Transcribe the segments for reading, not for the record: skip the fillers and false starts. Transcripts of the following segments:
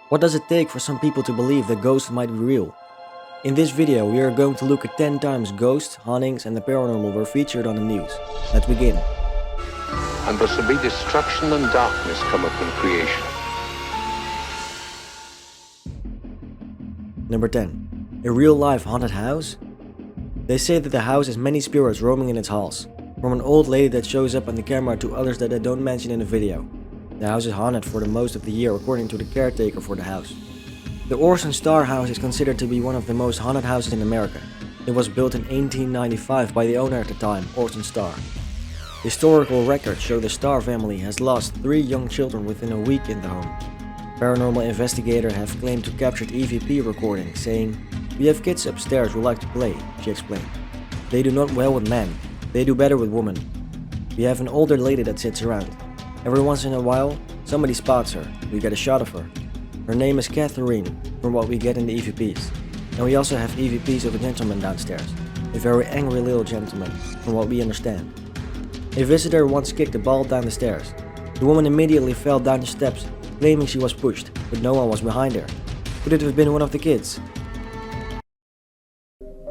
What does it take for some people to believe that ghosts might be real? In this video we are going to look at 10 times ghosts, hauntings and the paranormal were featured on the news. Let's begin. And there shall be destruction and darkness come upon creation. Number 10. A real-life haunted house? They say that the house has many spirits roaming in its halls, from an old lady that shows up on the camera to others that they don't mention in the video. The house is haunted for the most of the year according to the caretaker for the house. The Orion Starr house is considered to be one of the most haunted houses in America. It was built in 1895 by the owner at the time, Orion Starr. Historical records show the Starr family has lost 3 young children within a week in the home. Paranormal investigators have claimed to captured EVP recordings saying, "We have kids upstairs who like to play," she explained. "They do not well with men, they do better with women. We have an older lady that sits around. Every once in a while, somebody spots her, we get a shot of her. Her name is Catherine, from what we get in the EVPs. And we also have EVPs of a gentleman downstairs, a very angry little gentleman, from what we understand. A visitor once kicked a ball down the stairs. The woman immediately fell down the steps, claiming she was pushed, but no one was behind her. Could it have been one of the kids?"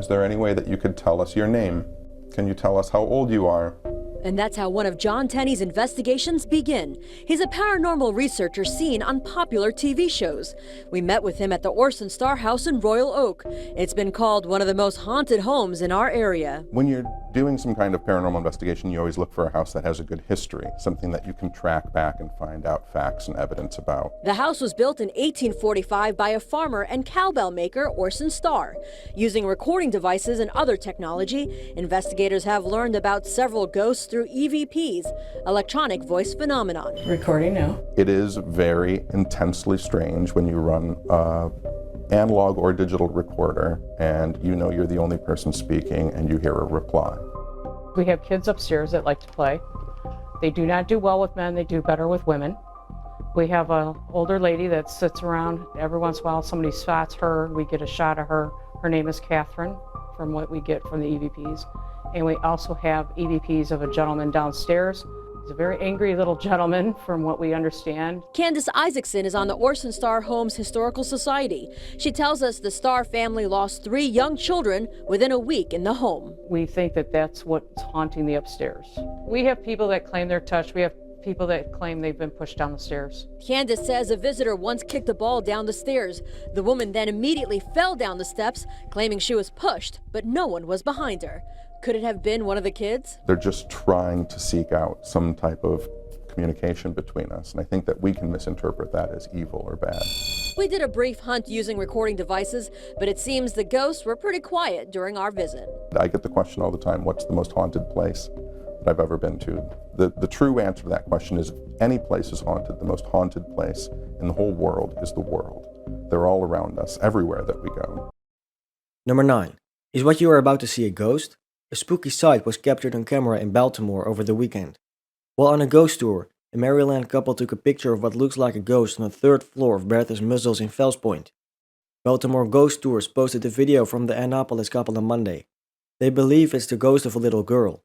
Is there any way that you could tell us your name? Can you tell us how old you are? And that's how one of John Tenney's investigations begin. He's a paranormal researcher seen on popular TV shows. We met with him at the Orion Starr house in Royal Oak. It's been called one of the most haunted homes in our area. When you're doing some kind of paranormal investigation, you always look for a house that has a good history, something that you can track back and find out facts and evidence about. The house was built in 1845 by a farmer and cowbell maker, Orion Starr. Using recording devices and other technology, investigators have learned about several ghosts through EVPs, electronic voice phenomenon. Recording now. It is very intensely strange when you run analog or digital recorder and you know you're the only person speaking and you hear a reply. We have kids upstairs that like to play. They do not do well with men, they do better with women. We have an older lady that sits around. Every once in a while somebody spots her, we get a shot of her. Her name is Catherine, from what we get from the EVPs. And we also have EVPs of a gentleman downstairs. He's a very angry little gentleman, from what we understand. Candace Isaacson is on the Orion Starr Homes Historical Society. She tells us the Starr family lost 3 young children within a week in the home. We think that that's what's haunting the upstairs. We have people that claim they're touched. We have people that claim they've been pushed down the stairs. Candace says a visitor once kicked a ball down the stairs. The woman then immediately fell down the steps, claiming she was pushed, but no one was behind her. Could it have been one of the kids? They're just trying to seek out some type of communication between us, and I think that we can misinterpret that as evil or bad. We did a brief hunt using recording devices, but it seems the ghosts were pretty quiet during our visit. I get the question all the time, what's the most haunted place that I've ever been to? The true answer to that question is, if any place is haunted, the most haunted place in the whole world is the world. They're all around us, everywhere that we go. Number 9. Is what you are about to see a ghost? A spooky sight was captured on camera in Baltimore over the weekend. While on a ghost tour, a Maryland couple took a picture of what looks like a ghost on the 3rd floor of Bertha's Muzzles in Fells Point. Baltimore Ghost Tours posted a video from the Annapolis couple on Monday. They believe it's the ghost of a little girl.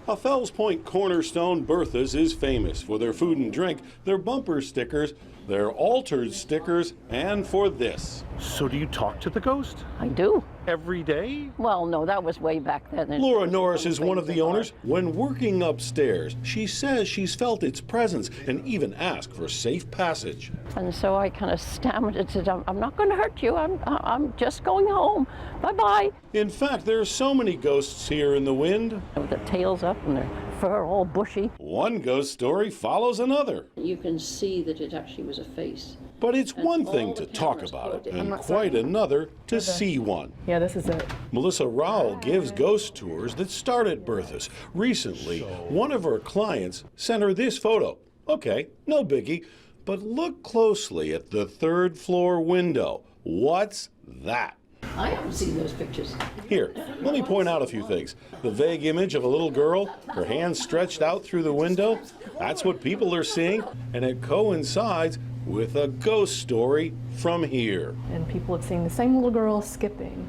A Fells Point cornerstone, Bertha's, is famous for their food and drink, their bumper stickers, their altered stickers, and for this. So do you talk to the ghost? I do. Every day? Well, no, that was way back then. Laura Norris is one of the owners. When working upstairs, she says she's felt its presence and even asked for safe passage. And so I kind of stammered and said, I'm not going to hurt you. I'm just going home. Bye-bye. In fact, there are so many ghosts here in the wind. With their tails up and their fur all bushy. One ghost story follows another. You can see that it actually was a face. But it's one thing to talk about it, and quite another to see one. Yeah, this is it. Melissa Rowell gives ghost tours that start at Bertha's. Recently, one of her clients sent her this photo. Okay, no biggie, but look closely at the 3rd floor window. What's that? I haven't seen those pictures. Here, let me point out a few things. The vague image of a little girl, her hands stretched out through the window. That's what people are seeing, and it coincides with a ghost story from here. And people have seen the same little girl skipping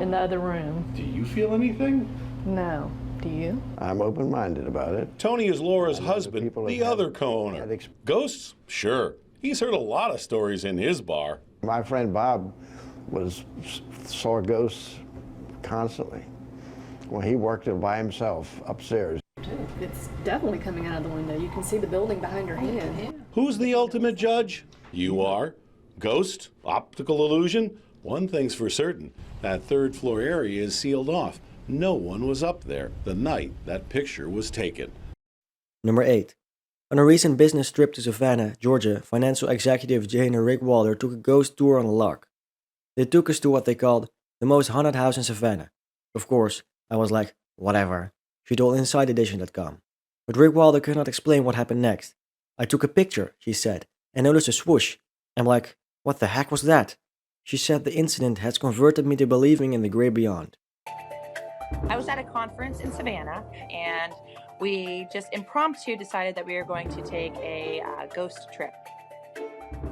in the other room. Do you feel anything? No. Do you? I'm open-minded about it. Tony is Laura's husband, the other co-owner. Ghosts? Sure. He's heard a lot of stories in his bar. My friend Bob saw ghosts constantly when he worked it by himself upstairs. It's definitely coming out of the window. You can see the building behind her hand. Who's the ultimate judge? You are. Ghost? Optical illusion? One thing's for certain. That third floor area is sealed off. No one was up there the night that picture was taken. Number 8. On a recent business trip to Savannah, Georgia, financial executive Jane and Rick Walder took a ghost tour on a lark. They took us to what they called the most haunted house in Savannah. Of course, I was like, whatever, she told InsideEdition.com. But Rick Walder could not explain what happened next. I took a picture, she said, and noticed a swoosh. I'm like, what the heck was that? She said the incident has converted me to believing in the great beyond. I was at a conference in Savannah, and we just impromptu decided that we were going to take a ghost trip.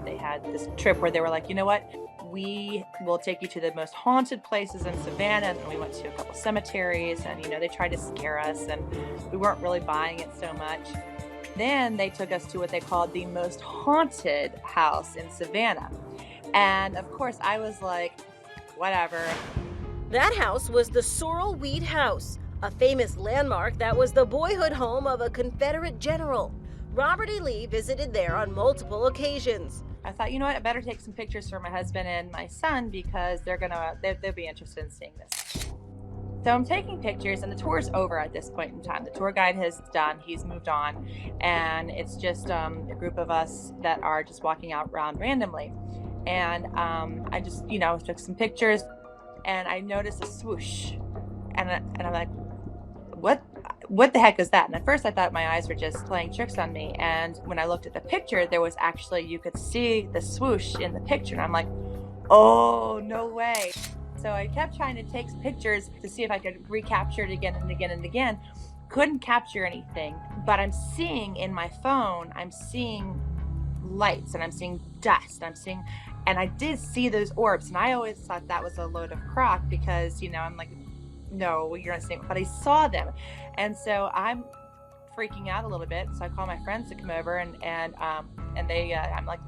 They had this trip where they were like, you know what? We will take you to the most haunted places in Savannah. And we went to a couple cemeteries, and they tried to scare us, and we weren't really buying it so much. Then they took us to what they called the most haunted house in Savannah. And of course I was like, whatever. That house was the Sorrel Weed House, a famous landmark that was the boyhood home of a Confederate general. Robert E. Lee visited there on multiple occasions. I thought, you know what, I better take some pictures for my husband and my son because they'll be interested in seeing this. So I'm taking pictures, and the tour's over at this point in time. The tour guide has done, he's moved on, and it's just a group of us that are just walking out around randomly. And I just, took some pictures, and I noticed a swoosh, and I'm like, what the heck is that? And at first I thought my eyes were just playing tricks on me, and when I looked at the picture, there was actually, you could see the swoosh in the picture, and I'm like, oh, no way. So I kept trying to take pictures to see if I could recapture it again and again and again. Couldn't capture anything, but I'm seeing in my phone, I'm seeing lights, and I'm seeing dust, and I did see those orbs, and I always thought that was a load of crock because, I'm like, no, you're not seeing, but I saw them. And so I'm freaking out a little bit. So I call my friends to come over, and they, I'm like,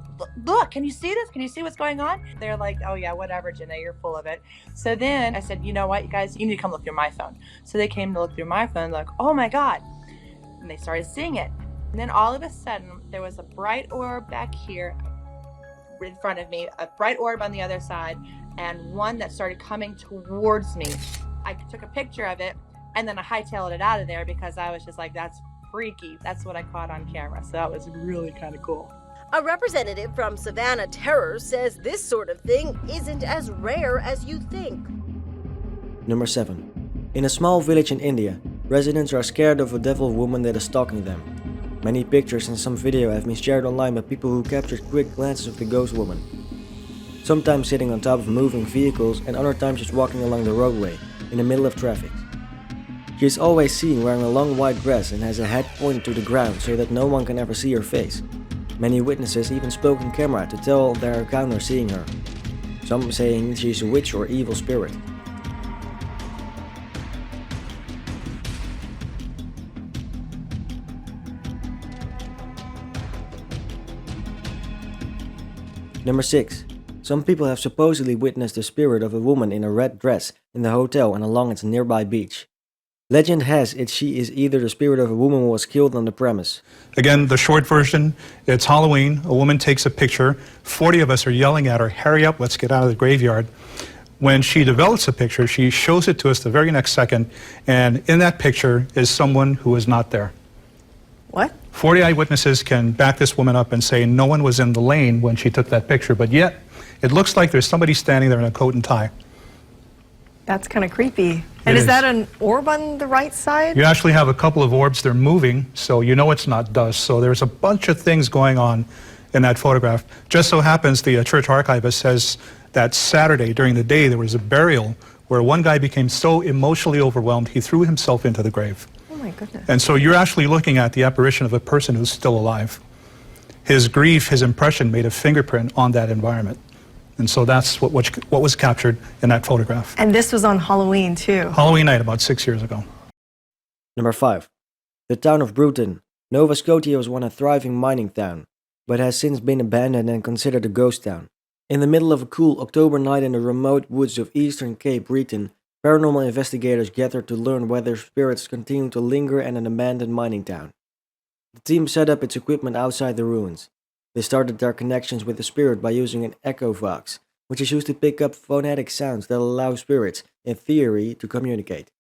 look, can you see this? Can you see what's going on? They're like, oh yeah, whatever, Janae, you're full of it. So then I said, you know what, you guys, you need to come look through my phone. So they came to look through my phone, like, oh my God. And they started seeing it. And then all of a sudden, there was a bright orb back here in front of me, a bright orb on the other side, and one that started coming towards me. I took a picture of it, and then I hightailed it out of there because I was just like, that's freaky. That's what I caught on camera. So that was really kind of cool. A representative from Savannah Terror says this sort of thing isn't as rare as you think. Number 7. In a small village in India, residents are scared of a devil woman that is stalking them. Many pictures and some video have been shared online by people who captured quick glances of the ghost woman. Sometimes sitting on top of moving vehicles, and other times just walking along the roadway in the middle of traffic. She is always seen wearing a long white dress and has a head pointed to the ground so that no one can ever see her face. Many witnesses even spoke on camera to tell their encounter seeing her, some saying she's a witch or evil spirit. Number 6. Some people have supposedly witnessed the spirit of a woman in a red dress in the hotel and along its nearby beach. Legend has it she is either the spirit of a woman who was killed on the premise. Again, the short version, it's Halloween, a woman takes a picture, 40 of us are yelling at her, hurry up, let's get out of the graveyard. When she develops a picture, she shows it to us the very next second, and in that picture is someone who is not there. What? 40 eyewitnesses can back this woman up and say no one was in the lane when she took that picture, but yet it looks like there's somebody standing there in a coat and tie. That's kind of creepy. And is that an orb on the right side? You actually have a couple of orbs, they're moving, so you know it's not dust. So there's a bunch of things going on in that photograph. Just so happens the church archivist says that Saturday during the day there was a burial where one guy became so emotionally overwhelmed he threw himself into the grave. Oh my goodness. And so you're actually looking at the apparition of a person who's still alive. His grief, his impression made a fingerprint on that environment. And so that's what was captured in that photograph. And this was on Halloween too? Halloween night about 6 years ago. Number 5. The town of Bruton, Nova Scotia was once a thriving mining town. but has since been abandoned and considered a ghost town. In the middle of a cool October night in the remote woods of eastern Cape Bruton, paranormal investigators gathered to learn whether spirits continue to linger in an abandoned mining town. The team set up its equipment outside the ruins. They started their connections with the spirit by using an echo vox, which is used to pick up phonetic sounds that allow spirits, in theory, to communicate.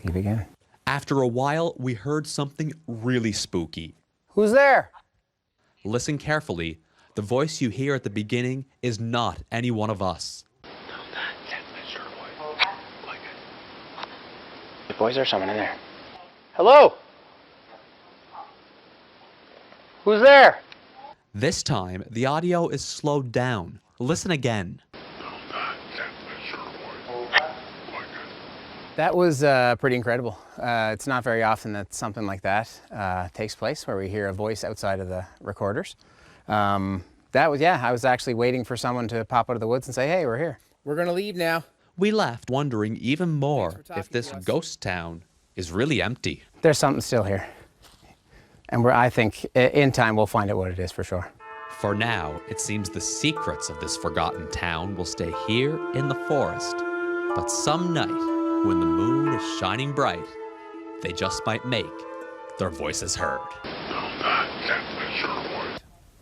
Leave again. After a while, we heard something really spooky. Who's there? Listen carefully. The voice you hear at the beginning is not any one of us. Boys, there's someone in there. Hello? Who's there? This time, the audio is slowed down. Listen again. That was pretty incredible. It's not very often that something like that takes place, where we hear a voice outside of the recorders. That was, I was actually waiting for someone to pop out of the woods and say, hey, we're here. We're gonna leave now. We left wondering even more if this ghost town is really empty. There's something still here. And I think in time we'll find out what it is for sure. For now, it seems the secrets of this forgotten town will stay here in the forest. But some night, when the moon is shining bright, they just might make their voices heard.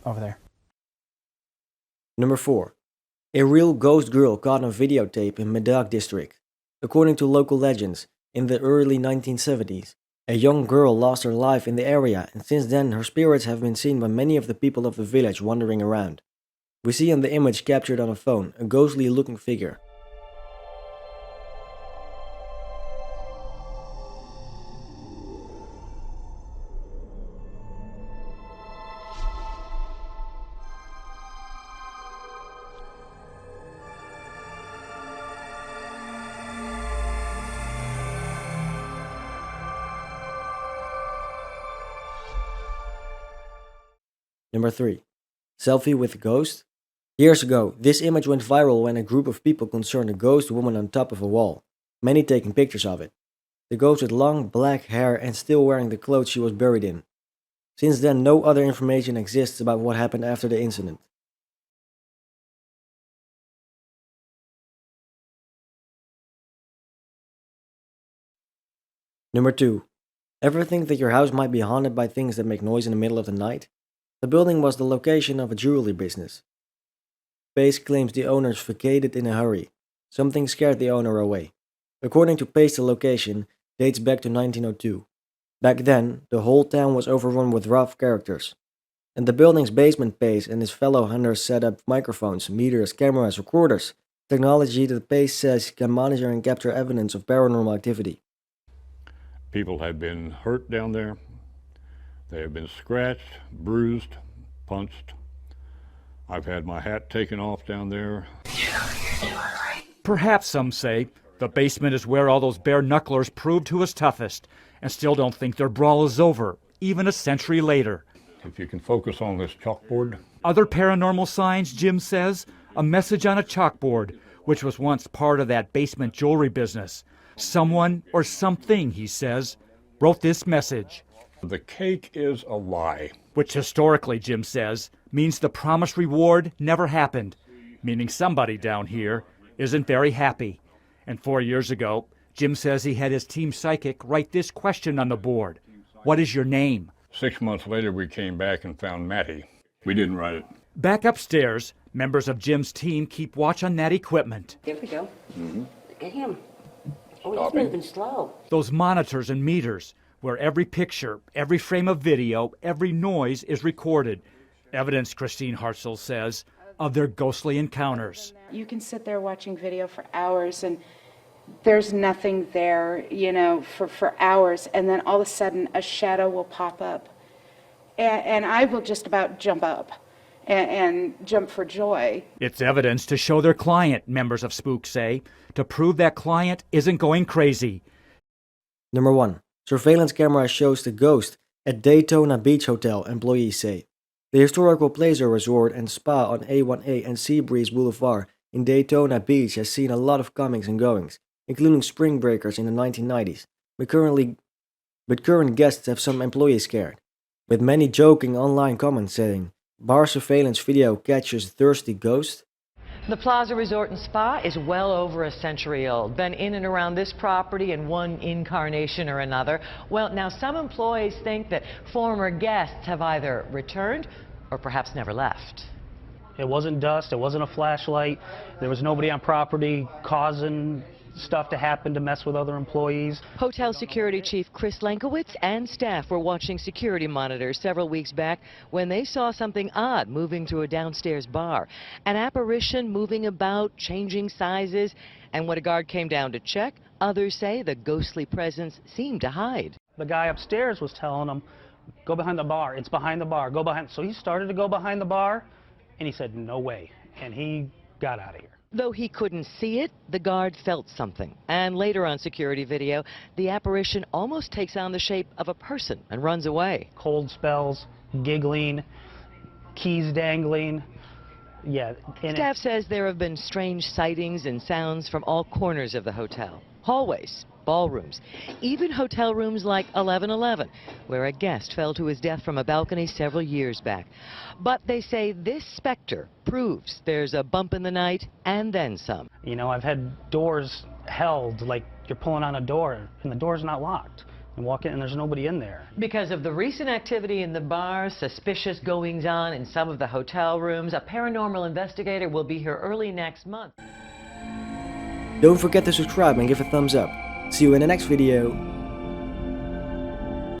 Over there. Number 4. A real ghost girl caught on videotape in Medak district. According to local legends, in the early 1970s, a young girl lost her life in the area, and since then her spirits have been seen by many of the people of the village wandering around. We see on the image captured on a phone a ghostly looking figure. Number 3. Selfie with a ghost? Years ago, this image went viral when a group of people concerned a ghost woman on top of a wall, many taking pictures of it. The ghost with long black hair and still wearing the clothes she was buried in. Since then, no other information exists about what happened after the incident. Number 2. Ever think that your house might be haunted by things that make noise in the middle of the night? The building was the location of a jewelry business. Pace claims the owners vacated in a hurry. Something scared the owner away. According to Pace, the location dates back to 1902. Back then, the whole town was overrun with rough characters. In the building's basement, Pace and his fellow hunters set up microphones, meters, cameras, recorders, technology that Pace says can monitor and capture evidence of paranormal activity. People have been hurt down there. They have been scratched, bruised, punched. I've had my hat taken off down there. Perhaps some say the basement is where all those bare-knucklers proved who was toughest and still don't think their brawl is over, even a century later. If you can focus on this chalkboard. Other paranormal signs, Jim says, a message on a chalkboard, which was once part of that basement jewelry business. Someone or something, he says, wrote this message. The cake is a lie. Which historically, Jim says, means the promised reward never happened, meaning somebody down here isn't very happy. And 4 years ago, Jim says he had his team psychic write this question on the board. What is your name? 6 months later, we came back and found Matty. We didn't write it. Back upstairs, members of Jim's team keep watch on that equipment. There we go. Mm-hmm. Look at him. Oh, Stopping. he's moving slow. Those monitors and meters, where every picture, every frame of video, every noise is recorded. Evidence, Christine Hartzell says, of their ghostly encounters. You can sit there watching video for hours and there's nothing there, for hours, and then all of a sudden a shadow will pop up. And I will just about jump up and jump for joy. It's evidence to show their client, members of Spook say, to prove that client isn't going crazy. Number 1. Surveillance camera shows the ghost at Daytona Beach Hotel, employees say. The historical pleasure resort and spa on A1A and Seabreeze Boulevard in Daytona Beach has seen a lot of comings and goings, including spring breakers in the 1990s, but currently but current guests have some employees scared, with many joking online comments saying, "Bar surveillance video catches thirsty ghost." The Plaza Resort and Spa is well over a century old. Been in and around this property in one incarnation or another. Well, now some employees think that former guests have either returned or perhaps never left. It wasn't dust, it wasn't a flashlight, there was nobody on property causing stuff to happen to mess with other employees. Hotel Security Chief Chris Lenkowitz and staff were watching security monitors several weeks back when they saw something odd moving through a downstairs bar. An apparition moving about, changing sizes, and when a guard came down to check, others say the ghostly presence seemed to hide. The guy upstairs was telling him, "Go behind the bar, it's behind the bar, go behind." So he started to go behind the bar, and he said, "No way," and he got out of here. Though he couldn't see it, the guard felt something. And later on security video, the apparition almost takes on the shape of a person and runs away. Cold spells, giggling, keys dangling. Yeah. Staff says there have been strange sightings and sounds from all corners of the hotel. Hallways, ballrooms, even hotel rooms like 1111, where a guest fell to his death from a balcony several years back. But they say this specter proves there's a bump in the night and then some. You know, I've had doors held like you're pulling on a door and the door's not locked. And walk in and there's nobody in there. Because of the recent activity in the bar, suspicious goings-on in some of the hotel rooms, a paranormal investigator will be here early next month. Don't forget to subscribe and give a thumbs up. See you in the next video.